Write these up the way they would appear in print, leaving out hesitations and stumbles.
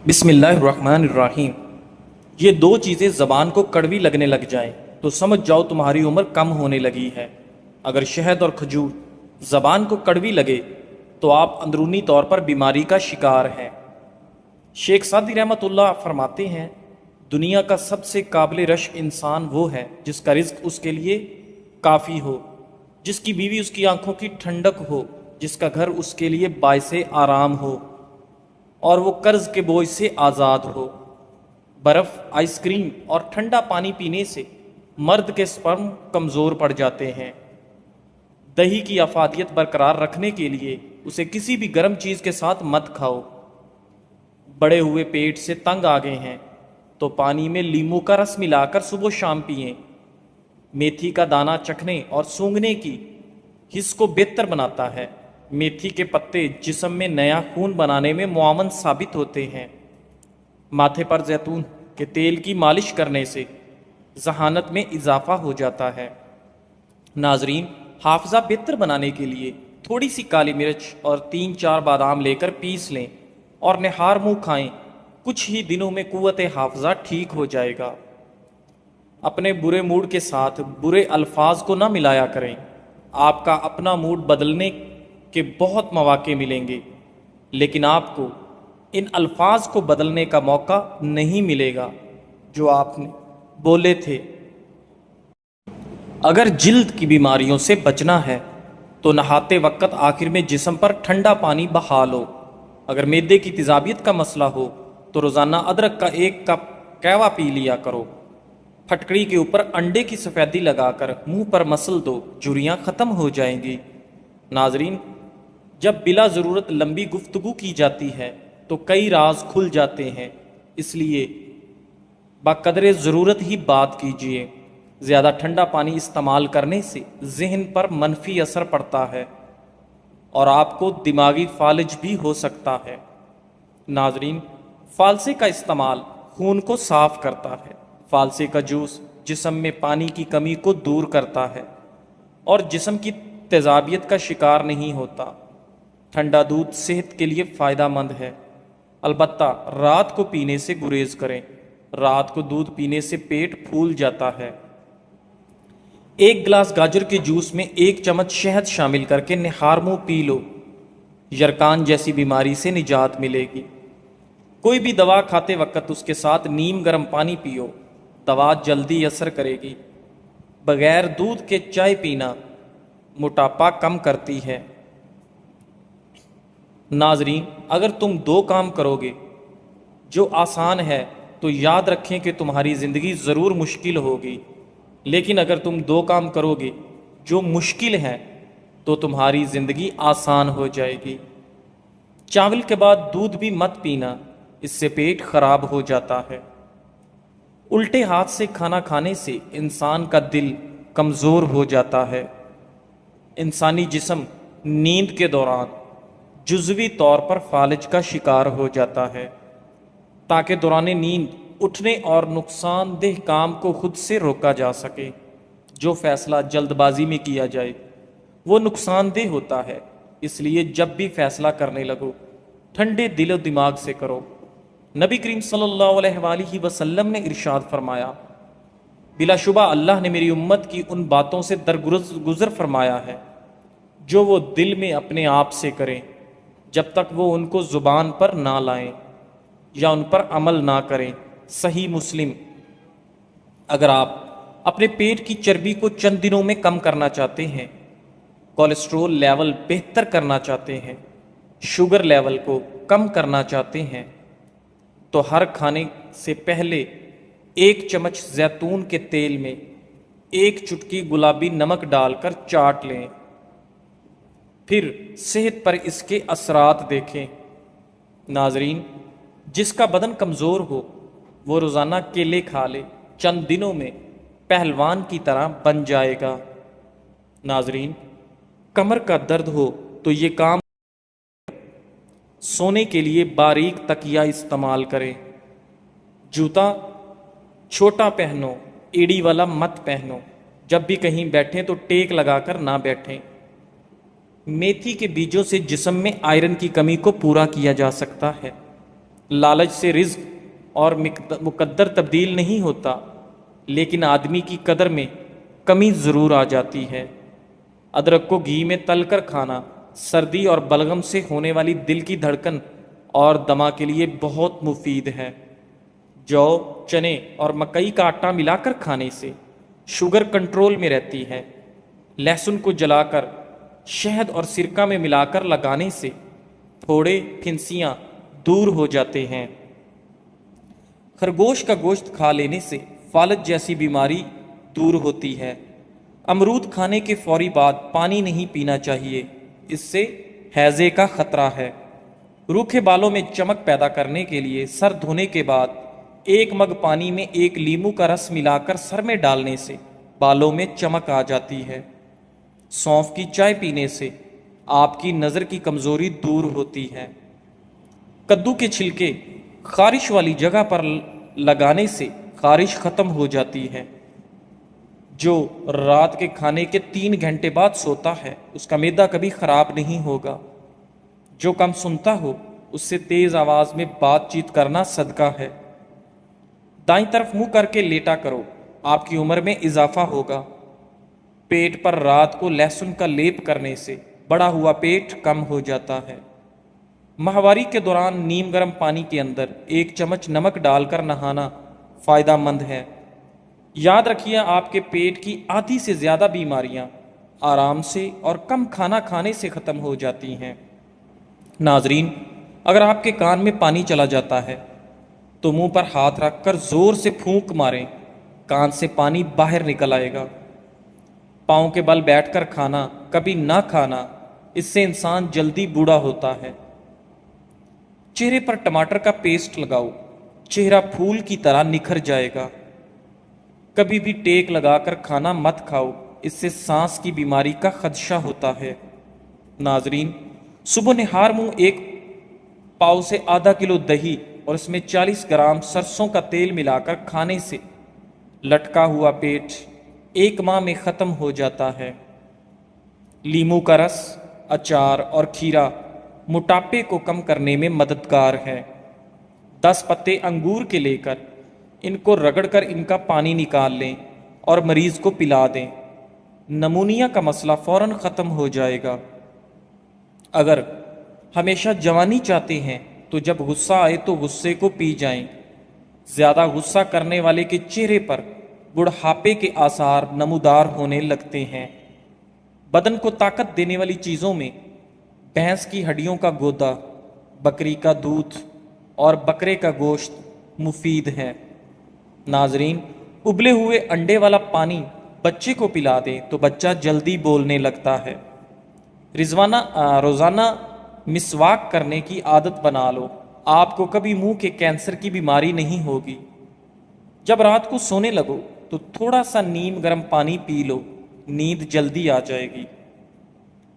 بسم اللہ الرحمن الرحیم۔ یہ دو چیزیں زبان کو کڑوی لگنے لگ جائیں تو سمجھ جاؤ تمہاری عمر کم ہونے لگی ہے۔ اگر شہد اور کھجور زبان کو کڑوی لگے تو آپ اندرونی طور پر بیماری کا شکار ہیں۔ شیخ سعدی رحمۃ اللہ فرماتے ہیں، دنیا کا سب سے قابل رشک انسان وہ ہے جس کا رزق اس کے لیے کافی ہو، جس کی بیوی اس کی آنکھوں کی ٹھنڈک ہو، جس کا گھر اس کے لیے باعث آرام ہو اور وہ قرض کے بوجھ سے آزاد ہو۔ برف، آئس کریم اور ٹھنڈا پانی پینے سے مرد کے سپرم کمزور پڑ جاتے ہیں۔ دہی کی افادیت برقرار رکھنے کے لیے اسے کسی بھی گرم چیز کے ساتھ مت کھاؤ۔ بڑے ہوئے پیٹ سے تنگ آ گئے ہیں تو پانی میں لیمو کا رس ملا کر صبح و شام پئیں۔ میتھی کا دانہ چکھنے اور سونگھنے کی حس کو بہتر بناتا ہے۔ میتھی کے پتے جسم میں نیا خون بنانے میں معاون ثابت ہوتے ہیں۔ ماتھے پر زیتون کے تیل کی مالش کرنے سے ذہانت میں اضافہ ہو جاتا ہے۔ ناظرین، حافظہ بہتر بنانے کے لیے تھوڑی سی کالی مرچ اور 3-4 بادام لے کر پیس لیں اور نہار منہ کھائیں۔ کچھ ہی دنوں میں قوت حافظہ ٹھیک ہو جائے گا۔ اپنے برے موڈ کے ساتھ برے الفاظ کو نہ ملایا کریں۔ آپ کا اپنا موڈ بدلنے کے بہت مواقع ملیں گے، لیکن آپ کو ان الفاظ کو بدلنے کا موقع نہیں ملے گا جو آپ نے بولے تھے۔ اگر جلد کی بیماریوں سے بچنا ہے تو نہاتے وقت آخر میں جسم پر ٹھنڈا پانی بہا لو۔ اگر معدے کی تیزابیت کا مسئلہ ہو تو روزانہ ادرک کا 1 کپ قہوہ پی لیا کرو۔ پھٹکڑی کے اوپر انڈے کی سفیدی لگا کر منہ پر مسل دو، جھریاں ختم ہو جائیں گی۔ ناظرین، جب بلا ضرورت لمبی گفتگو کی جاتی ہے تو کئی راز کھل جاتے ہیں، اس لیے بقدر ضرورت ہی بات کیجیے۔ زیادہ ٹھنڈا پانی استعمال کرنے سے ذہن پر منفی اثر پڑتا ہے اور آپ کو دماغی فالج بھی ہو سکتا ہے۔ ناظرین، فالسے کا استعمال خون کو صاف کرتا ہے۔ فالسے کا جوس جسم میں پانی کی کمی کو دور کرتا ہے اور جسم کی تیزابیت کا شکار نہیں ہوتا۔ ٹھنڈا دودھ صحت کے لیے فائدہ مند ہے، البتہ رات کو پینے سے گریز کریں۔ رات کو دودھ پینے سے پیٹ پھول جاتا ہے۔ 1 گلاس گاجر کے جوس میں 1 چمچ شہد شامل کر کے نہار منہ پی لو، یرکان جیسی بیماری سے نجات ملے گی۔ کوئی بھی دوا کھاتے وقت اس کے ساتھ نیم گرم پانی پیو، دوا جلدی اثر کرے گی۔ بغیر دودھ کے چائے پینا موٹاپا کم کرتی ہے۔ ناظرین، اگر تم 2 کام کرو گے جو آسان ہے تو یاد رکھیں کہ تمہاری زندگی ضرور مشکل ہوگی، لیکن اگر تم 2 کام کرو گے جو مشکل ہیں تو تمہاری زندگی آسان ہو جائے گی۔ چاول کے بعد دودھ بھی مت پینا، اس سے پیٹ خراب ہو جاتا ہے۔ الٹے ہاتھ سے کھانا کھانے سے انسان کا دل کمزور ہو جاتا ہے۔ انسانی جسم نیند کے دوران جزوی طور پر فالج کا شکار ہو جاتا ہے۔ تاکہ دوران نیند اٹھنے اور نقصان دہ کام کو خود سے روکا جا سکے، جو فیصلہ جلد بازی میں کیا جائے وہ نقصان دہ ہوتا ہے۔ اس لیے جب بھی فیصلہ کرنے لگو ٹھنڈے دل و دماغ سے کرو۔ نبی کریم صلی اللہ علیہ وآلہ وسلم نے ارشاد فرمایا، بلا شبہ اللہ نے میری امت کی ان باتوں سے درگزر فرمایا ہے جو وہ دل میں اپنے آپ سے کریں جب تک وہ ان کو زبان پر نہ لائیں یا ان پر عمل نہ کریں۔ صحیح مسلم۔ اگر آپ اپنے پیٹ کی چربی کو چند دنوں میں کم کرنا چاہتے ہیں، کولیسٹرول لیول بہتر کرنا چاہتے ہیں، شوگر لیول کو کم کرنا چاہتے ہیں، تو ہر کھانے سے پہلے 1 چمچ زیتون کے تیل میں 1 چٹکی گلابی نمک ڈال کر چاٹ لیں، پھر صحت پر اس کے اثرات دیکھیں۔ ناظرین، جس کا بدن کمزور ہو وہ روزانہ کیلے کھا لے، چند دنوں میں پہلوان کی طرح بن جائے گا۔ ناظرین، کمر کا درد ہو تو یہ کام سونے کے لیے باریک تکیہ استعمال کریں۔ جوتا چھوٹا پہنو، ایڑی والا مت پہنو۔ جب بھی کہیں بیٹھیں تو ٹیک لگا کر نہ بیٹھیں۔ میتھی کے بیجوں سے جسم میں آئرن کی کمی کو پورا کیا جا سکتا ہے۔ لالچ سے رزق اور مقدر تبدیل نہیں ہوتا، لیکن آدمی کی قدر میں کمی ضرور آ جاتی ہے۔ ادرک کو گھی میں تل کر کھانا سردی اور بلغم سے ہونے والی دل کی دھڑکن اور دمہ کے لیے بہت مفید ہے۔ جو، چنے اور مکئی کا آٹا ملا کر کھانے سے شوگر کنٹرول میں رہتی ہے۔ لہسن کو جلا کر شہد اور سرکہ میں ملا کر لگانے سے پھوڑے، پھنسیاں دور ہو جاتے ہیں۔ خرگوش کا گوشت کھا لینے سے فالج جیسی بیماری دور ہوتی ہے۔ امرود کھانے کے فوری بعد پانی نہیں پینا چاہیے، اس سے ہیضے کا خطرہ ہے۔ روکھے بالوں میں چمک پیدا کرنے کے لیے سر دھونے کے بعد 1 مگ پانی میں 1 لیمو کا رس ملا کر سر میں ڈالنے سے بالوں میں چمک آ جاتی ہے۔ سونف کی چائے پینے سے آپ کی نظر کی کمزوری دور ہوتی ہے۔ کدو کے چھلکے خارش والی جگہ پر لگانے سے خارش ختم ہو جاتی ہے۔ جو رات کے کھانے کے 3 گھنٹے بعد سوتا ہے اس کا معدہ کبھی خراب نہیں ہوگا۔ جو کم سنتا ہو اس سے تیز آواز میں بات چیت کرنا صدقہ ہے۔ دائیں طرف منہ کر کے لیٹا کرو، آپ کی عمر میں اضافہ ہوگا۔ پیٹ پر رات کو لہسن کا لیپ کرنے سے بڑا ہوا پیٹ کم ہو جاتا ہے۔ ماہواری کے دوران نیم گرم پانی کے اندر 1 چمچ نمک ڈال کر نہانا فائدہ مند ہے۔ یاد رکھیے، آپ کے پیٹ کی آدھی سے زیادہ بیماریاں آرام سے اور کم کھانا کھانے سے ختم ہو جاتی ہیں۔ ناظرین، اگر آپ کے کان میں پانی چلا جاتا ہے تو منہ پر ہاتھ رکھ کر زور سے پھونک ماریں، کان سے پانی باہر نکل آئے گا۔ پاؤں کے بل بیٹھ کر کھانا کبھی نہ کھانا، اس سے انسان جلدی بوڑھا ہوتا ہے۔ چہرے پر ٹماٹر کا پیسٹ لگاؤ، چہرہ پھول کی طرح نکھر جائے گا۔ کبھی بھی ٹیک لگا کر کھانا مت کھاؤ، اس سے سانس کی بیماری کا خدشہ ہوتا ہے۔ ناظرین، صبح نہار منہ 1 پاؤ سے ½ کلو دہی اور اس میں 40 گرام سرسوں کا تیل ملا کر کھانے سے لٹکا ہوا پیٹ 1 ماہ میں ختم ہو جاتا ہے۔ لیمو کا رس، اچار اور کھیرا موٹاپے کو کم کرنے میں مددگار ہے۔ 10 پتے انگور کے لے کر ان کو رگڑ کر ان کا پانی نکال لیں اور مریض کو پلا دیں، نمونیا کا مسئلہ فوراً ختم ہو جائے گا۔ اگر ہمیشہ جوانی چاہتے ہیں تو جب غصہ آئے تو غصے کو پی جائیں۔ زیادہ غصہ کرنے والے کے چہرے پر بڑھاپے کے آثار نمودار ہونے لگتے ہیں۔ بدن کو طاقت دینے والی چیزوں میں بھینس کی ہڈیوں کا گودا، بکری کا دودھ اور بکرے کا گوشت مفید ہے۔ ناظرین، ابلے ہوئے انڈے والا پانی بچے کو پلا دیں تو بچہ جلدی بولنے لگتا ہے۔ روزانہ مسواک کرنے کی عادت بنا لو، آپ کو کبھی منہ کے کینسر کی بیماری نہیں ہوگی۔ جب رات کو سونے لگو تو تھوڑا سا نیم گرم پانی پی لو، نیند جلدی آ جائے گی۔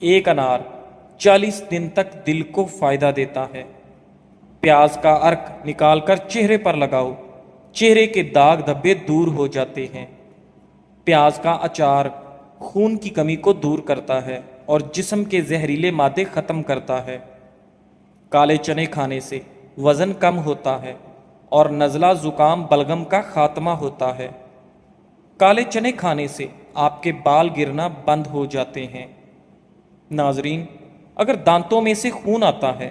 1 انار 40 دن تک دل کو فائدہ دیتا ہے۔ پیاز کا عرق نکال کر چہرے پر لگاؤ، چہرے کے داغ دھبے دور ہو جاتے ہیں۔ پیاز کا اچار خون کی کمی کو دور کرتا ہے اور جسم کے زہریلے مادے ختم کرتا ہے۔ کالے چنے کھانے سے وزن کم ہوتا ہے اور نزلہ، زکام، بلغم کا خاتمہ ہوتا ہے۔ کالے چنے کھانے سے آپ کے بال گرنا بند ہو جاتے ہیں۔ ناظرین، اگر دانتوں میں سے خون آتا ہے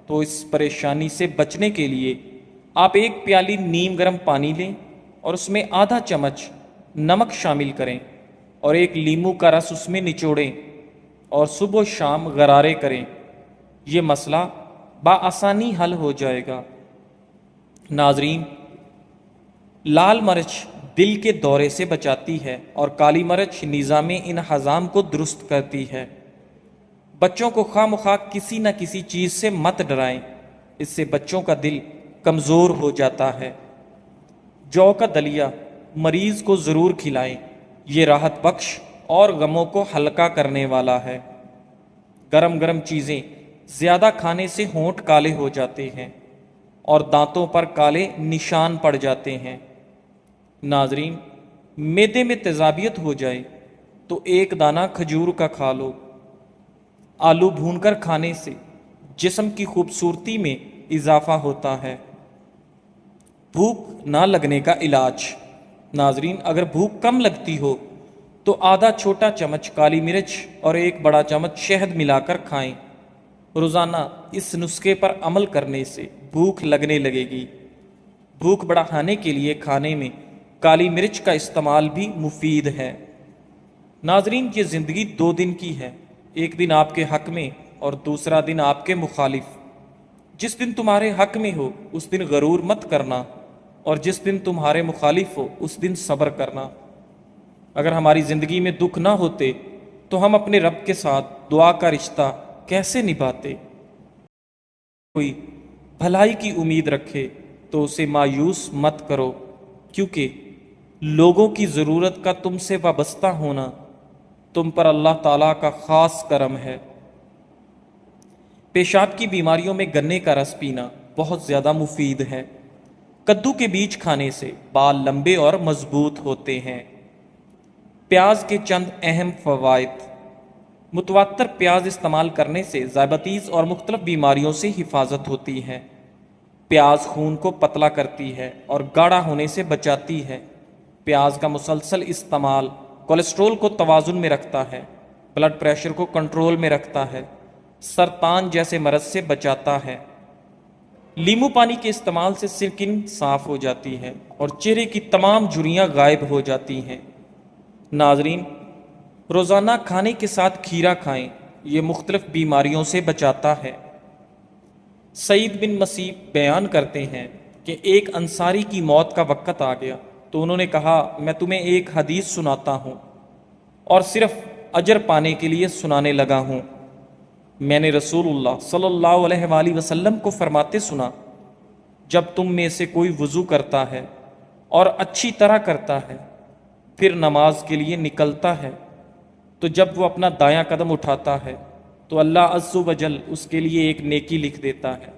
تو اس پریشانی سے بچنے کے لیے آپ 1 پیالی نیم گرم پانی لیں اور اس میں ½ چمچ نمک شامل کریں اور 1 لیمو کا رس اس میں نچوڑیں اور صبح و شام غرارے کریں، یہ مسئلہ بآسانی حل ہو جائے گا۔ ناظرین، لال مرچ دل کے دورے سے بچاتی ہے اور کالی مرچ نظام انہضام کو درست کرتی ہے۔ بچوں کو خواہ مخواہ کسی نہ کسی چیز سے مت ڈرائیں، اس سے بچوں کا دل کمزور ہو جاتا ہے۔ جو کا دلیا مریض کو ضرور کھلائیں، یہ راحت بخش اور غموں کو ہلکا کرنے والا ہے۔ گرم گرم چیزیں زیادہ کھانے سے ہونٹ کالے ہو جاتے ہیں اور دانتوں پر کالے نشان پڑ جاتے ہیں۔ ناظرین، معدے میں تیزابیت ہو جائے تو 1 دانہ کھجور کا کھا لو۔ آلو بھون کر کھانے سے جسم کی خوبصورتی میں اضافہ ہوتا ہے۔ بھوک نہ لگنے کا علاج۔ ناظرین، اگر بھوک کم لگتی ہو تو آدھا چھوٹا چمچ کالی مرچ اور ایک بڑا چمچ شہد ملا کر کھائیں۔ روزانہ اس نسخے پر عمل کرنے سے بھوک لگنے لگے گی۔ بھوک بڑھانے کے لیے کھانے میں کالی مرچ کا استعمال بھی مفید ہے۔ ناظرین، یہ زندگی 2 دن کی ہے، ایک دن آپ کے حق میں اور دوسرا دن آپ کے مخالف۔ جس دن تمہارے حق میں ہو اس دن غرور مت کرنا، اور جس دن تمہارے مخالف ہو اس دن صبر کرنا۔ اگر ہماری زندگی میں دکھ نہ ہوتے تو ہم اپنے رب کے ساتھ دعا کا رشتہ کیسے نبھاتے؟ کوئی بھلائی کی امید رکھے تو اسے مایوس مت کرو، کیونکہ لوگوں کی ضرورت کا تم سے وابستہ ہونا تم پر اللہ تعالیٰ کا خاص کرم ہے۔ پیشاب کی بیماریوں میں گنے کا رس پینا بہت زیادہ مفید ہے۔ کدو کے بیج کھانے سے بال لمبے اور مضبوط ہوتے ہیں۔ پیاز کے چند اہم فوائد۔ متواتر پیاز استعمال کرنے سے ذیابیطس اور مختلف بیماریوں سے حفاظت ہوتی ہے۔ پیاز خون کو پتلا کرتی ہے اور گاڑھا ہونے سے بچاتی ہے۔ پیاز کا مسلسل استعمال کولیسٹرول کو توازن میں رکھتا ہے، بلڈ پریشر کو کنٹرول میں رکھتا ہے، سرطان جیسے مرض سے بچاتا ہے۔ لیمو پانی کے استعمال سے سکن صاف ہو جاتی ہے اور چہرے کی تمام جھریاں غائب ہو جاتی ہیں۔ ناظرین، روزانہ کھانے کے ساتھ کھیرا کھائیں، یہ مختلف بیماریوں سے بچاتا ہے۔ سعید بن مسیب بیان کرتے ہیں کہ ایک انصاری کی موت کا وقت آ گیا تو انہوں نے کہا، میں تمہیں ایک حدیث سناتا ہوں اور صرف اجر پانے کے لیے سنانے لگا ہوں۔ میں نے رسول اللہ صلی اللہ علیہ وآلہ وسلم کو فرماتے سنا، جب تم میں سے کوئی وضو کرتا ہے اور اچھی طرح کرتا ہے، پھر نماز کے لیے نکلتا ہے، تو جب وہ اپنا دایاں قدم اٹھاتا ہے تو اللہ عز و جل اس کے لیے ایک نیکی لکھ دیتا ہے،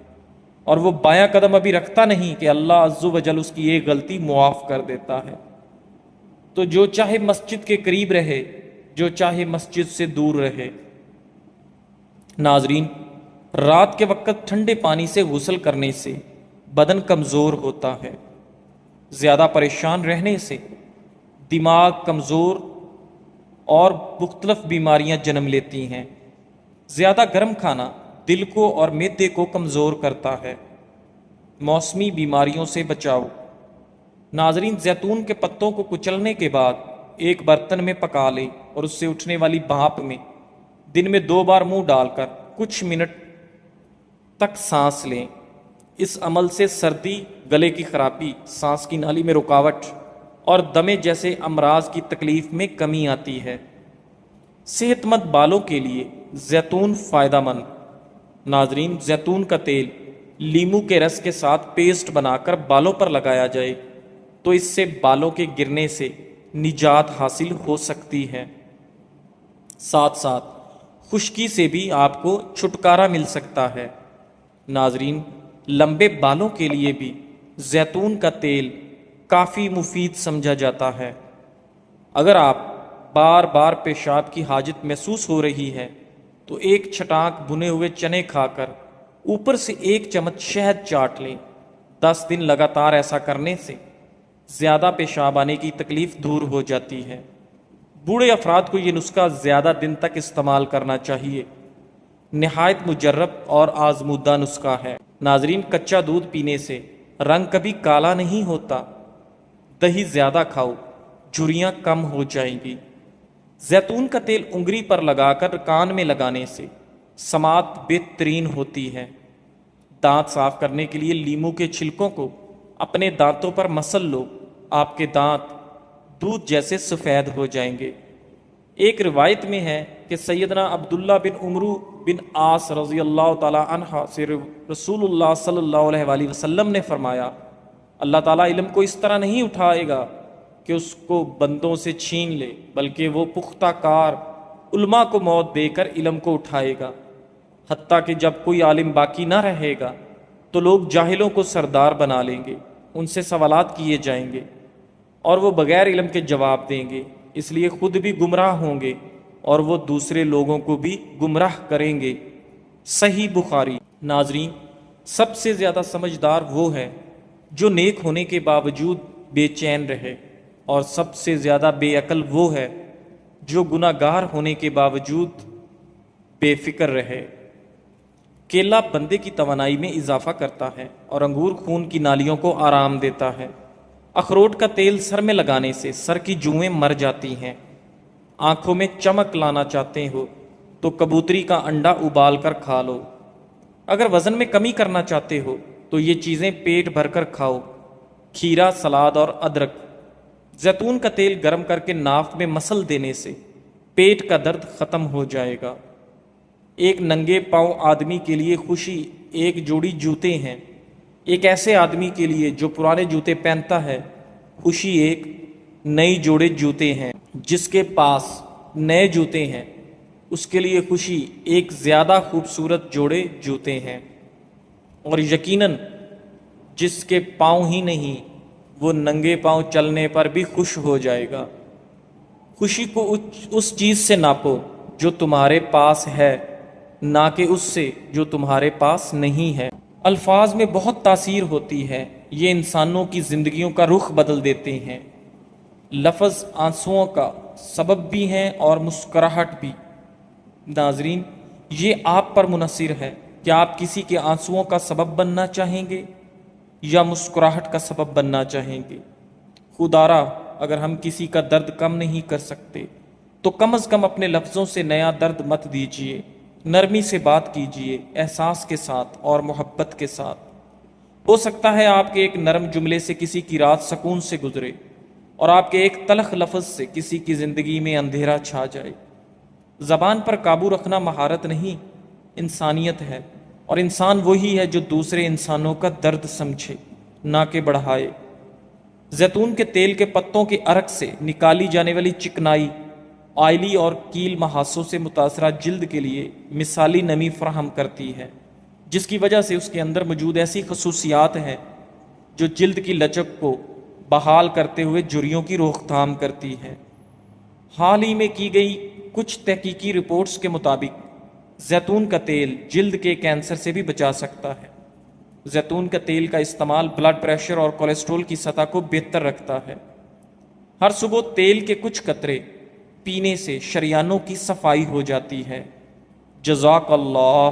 اور وہ بایاں قدم ابھی رکھتا نہیں کہ اللہ عز و جل اس کی ایک غلطی معاف کر دیتا ہے۔ تو جو چاہے مسجد کے قریب رہے، جو چاہے مسجد سے دور رہے۔ ناظرین، رات کے وقت ٹھنڈے پانی سے غسل کرنے سے بدن کمزور ہوتا ہے۔ زیادہ پریشان رہنے سے دماغ کمزور اور مختلف بیماریاں جنم لیتی ہیں۔ زیادہ گرم کھانا دل کو اور معدے کو کمزور کرتا ہے۔ موسمی بیماریوں سے بچاؤ۔ ناظرین، زیتون کے پتوں کو کچلنے کے بعد ایک برتن میں پکا لیں اور اس سے اٹھنے والی بھاپ میں دن میں 2 بار منہ ڈال کر کچھ منٹ تک سانس لیں۔ اس عمل سے سردی، گلے کی خرابی، سانس کی نالی میں رکاوٹ اور دمے جیسے امراض کی تکلیف میں کمی آتی ہے۔ صحت مند بالوں کے لیے زیتون فائدہ مند۔ ناظرین، زیتون کا تیل لیمو کے رس کے ساتھ پیسٹ بنا کر بالوں پر لگایا جائے تو اس سے بالوں کے گرنے سے نجات حاصل ہو سکتی ہے۔ ساتھ ساتھ خشکی سے بھی آپ کو چھٹکارا مل سکتا ہے۔ ناظرین، لمبے بالوں کے لیے بھی زیتون کا تیل کافی مفید سمجھا جاتا ہے۔ اگر آپ بار بار پیشاب کی حاجت محسوس ہو رہی ہے تو ایک چھٹانک بھنے ہوئے چنے کھا کر اوپر سے 1 چمچ شہد چاٹ لیں۔ 10 دن لگاتار ایسا کرنے سے زیادہ پیشاب آنے کی تکلیف دور ہو جاتی ہے۔ بوڑھے افراد کو یہ نسخہ زیادہ دن تک استعمال کرنا چاہیے۔ نہایت مجرب اور آزمودہ نسخہ ہے۔ ناظرین، کچا دودھ پینے سے رنگ کبھی کالا نہیں ہوتا۔ دہی زیادہ کھاؤ، جھریاں کم ہو جائیں گی۔ زیتون کا تیل انگلی پر لگا کر کان میں لگانے سے سماعت بہترین ہوتی ہے۔ دانت صاف کرنے کے لیے لیمو کے چھلکوں کو اپنے دانتوں پر مسل لو، آپ کے دانت دودھ جیسے سفید ہو جائیں گے۔ ایک روایت میں ہے کہ سیدنا عبداللہ بن عمرو بن عاص رضی اللہ تعالی عنہ سے رسول اللہ صلی اللہ علیہ وآلہ وسلم نے فرمایا، اللہ تعالیٰ علم کو اس طرح نہیں اٹھائے گا کہ اس کو بندوں سے چھین لے، بلکہ وہ پختہ کار علماء کو موت دے کر علم کو اٹھائے گا، حتیٰ کہ جب کوئی عالم باقی نہ رہے گا تو لوگ جاہلوں کو سردار بنا لیں گے، ان سے سوالات کیے جائیں گے اور وہ بغیر علم کے جواب دیں گے، اس لیے خود بھی گمراہ ہوں گے اور وہ دوسرے لوگوں کو بھی گمراہ کریں گے۔ صحیح بخاری۔ ناظرین، سب سے زیادہ سمجھدار وہ ہے جو نیک ہونے کے باوجود بے چین رہے، اور سب سے زیادہ بے عقل وہ ہے جو گناہ گار ہونے کے باوجود بے فکر رہے۔ کیلا بندے کی توانائی میں اضافہ کرتا ہے اور انگور خون کی نالیوں کو آرام دیتا ہے۔ اخروٹ کا تیل سر میں لگانے سے سر کی جوئیں مر جاتی ہیں۔ آنکھوں میں چمک لانا چاہتے ہو تو کبوتری کا انڈا ابال کر کھا لو۔ اگر وزن میں کمی کرنا چاہتے ہو تو یہ چیزیں پیٹ بھر کر کھاؤ: کھیرا، سلاد اور ادرک۔ زیتون کا تیل گرم کر کے ناک میں مسل دینے سے پیٹ کا درد ختم ہو جائے گا۔ ایک ننگے پاؤں آدمی کے لیے خوشی ایک جوڑی جوتے ہیں۔ ایک ایسے آدمی کے لیے جو پرانے جوتے پہنتا ہے، خوشی ایک نئی جوڑے جوتے ہیں۔ جس کے پاس نئے جوتے ہیں، اس کے لیے خوشی ایک زیادہ خوبصورت جوڑے جوتے ہیں۔ اور یقیناً جس کے پاؤں ہی نہیں، وہ ننگے پاؤں چلنے پر بھی خوش ہو جائے گا۔ خوشی کو اس چیز سے ناپو جو تمہارے پاس ہے، نہ کہ اس سے جو تمہارے پاس نہیں ہے۔ الفاظ میں بہت تاثیر ہوتی ہے، یہ انسانوں کی زندگیوں کا رخ بدل دیتے ہیں۔ لفظ آنسوؤں کا سبب بھی ہیں اور مسکراہٹ بھی۔ ناظرین، یہ آپ پر منحصر ہے کہ آپ کسی کے آنسوؤں کا سبب بننا چاہیں گے یا مسکراہٹ کا سبب بننا چاہیں گے۔ خدارا، اگر ہم کسی کا درد کم نہیں کر سکتے تو کم از کم اپنے لفظوں سے نیا درد مت دیجیے۔ نرمی سے بات کیجیے، احساس کے ساتھ اور محبت کے ساتھ۔ ہو سکتا ہے آپ کے ایک نرم جملے سے کسی کی رات سکون سے گزرے، اور آپ کے ایک تلخ لفظ سے کسی کی زندگی میں اندھیرا چھا جائے۔ زبان پر قابو رکھنا مہارت نہیں، انسانیت ہے، اور انسان وہی ہے جو دوسرے انسانوں کا درد سمجھے، نہ کہ بڑھائے۔ زیتون کے تیل کے پتوں کے عرق سے نکالی جانے والی چکنائی آئلی اور کیل محاسوں سے متاثرہ جلد کے لیے مثالی نمی فراہم کرتی ہے، جس کی وجہ سے اس کے اندر موجود ایسی خصوصیات ہیں جو جلد کی لچک کو بحال کرتے ہوئے جھریوں کی روک تھام کرتی ہے۔ حال ہی میں کی گئی کچھ تحقیقی رپورٹس کے مطابق زیتون کا تیل جلد کے کینسر سے بھی بچا سکتا ہے۔ زیتون کا تیل کا استعمال بلڈ پریشر اور کولیسٹرول کی سطح کو بہتر رکھتا ہے۔ ہر صبح تیل کے کچھ قطرے پینے سے شریانوں کی صفائی ہو جاتی ہے۔ جزاک اللہ۔